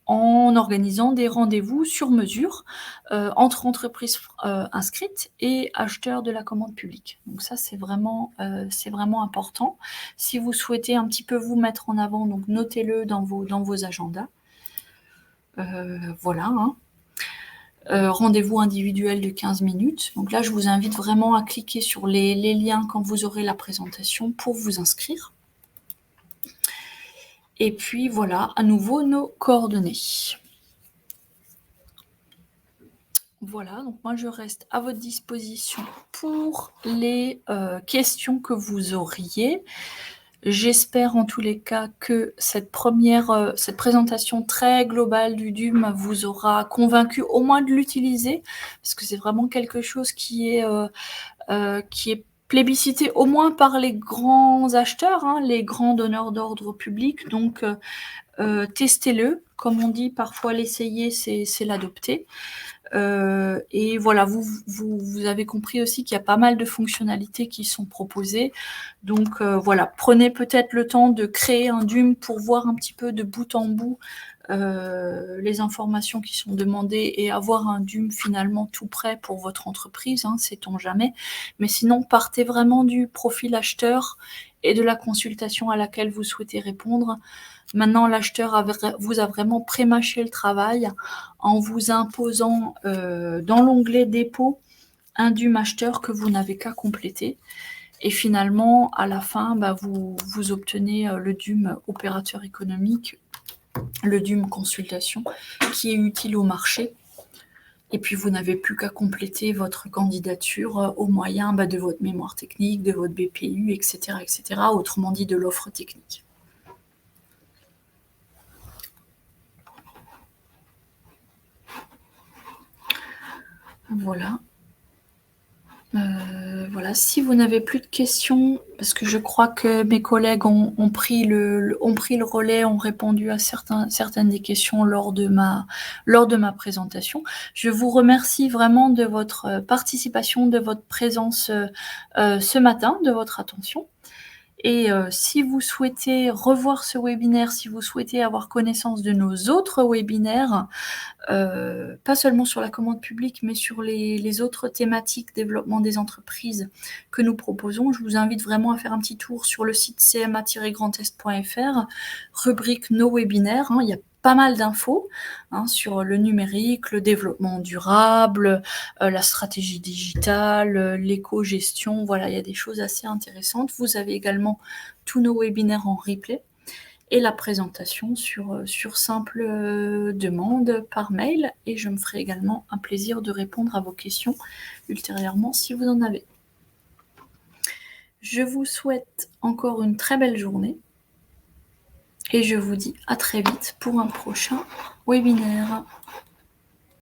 organisant des rendez-vous sur mesure entre entreprises inscrites et acheteurs de la commande publique. Donc ça, c'est vraiment important. Si vous souhaitez un petit peu vous mettre en avant, donc notez-le dans vos agendas. Voilà. Rendez-vous individuel de 15 minutes. Donc là, je vous invite vraiment à cliquer sur les liens quand vous aurez la présentation pour vous inscrire. Et puis voilà, à nouveau, nos coordonnées. Voilà, donc moi, je reste à votre disposition pour les questions que vous auriez. J'espère en tous les cas que cette présentation très globale du DUM vous aura convaincu au moins de l'utiliser, parce que c'est vraiment quelque chose qui est plébiscité au moins par les grands acheteurs, les grands donneurs d'ordre public. Donc testez-le, comme on dit, parfois l'essayer, c'est l'adopter. Et voilà, vous avez compris aussi qu'il y a pas mal de fonctionnalités qui sont proposées. Donc voilà, prenez peut-être le temps de créer un DUM pour voir un petit peu de bout en bout les informations qui sont demandées et avoir un DUM finalement tout prêt pour votre entreprise, sait-on jamais. Mais sinon, partez vraiment du profil acheteur et de la consultation à laquelle vous souhaitez répondre. Maintenant, l'acheteur vous a vraiment pré-mâché le travail en vous imposant dans l'onglet dépôt un DUM acheteur que vous n'avez qu'à compléter. Et finalement, à la fin, vous obtenez le DUM opérateur économique, le DUM consultation, qui est utile au marché. Et puis, vous n'avez plus qu'à compléter votre candidature au moyen de votre mémoire technique, de votre BPU, etc., etc., autrement dit de l'offre technique. Voilà. Voilà, si vous n'avez plus de questions, parce que je crois que mes collègues ont pris le relais, ont répondu à certaines des questions lors de ma présentation. Je vous remercie vraiment de votre participation, de votre présence ce matin, de votre attention. Et si vous souhaitez revoir ce webinaire, si vous souhaitez avoir connaissance de nos autres webinaires, pas seulement sur la commande publique, mais sur les autres thématiques développement des entreprises que nous proposons, je vous invite vraiment à faire un petit tour sur le site cma-grandest.fr, rubrique nos webinaires. Il y a pas mal d'infos sur le numérique, le développement durable, la stratégie digitale, l'éco-gestion. Voilà, il y a des choses assez intéressantes. Vous avez également tous nos webinaires en replay et la présentation sur simple demande par mail. Et je me ferai également un plaisir de répondre à vos questions ultérieurement si vous en avez. Je vous souhaite encore une très belle journée et je vous dis à très vite pour un prochain webinaire.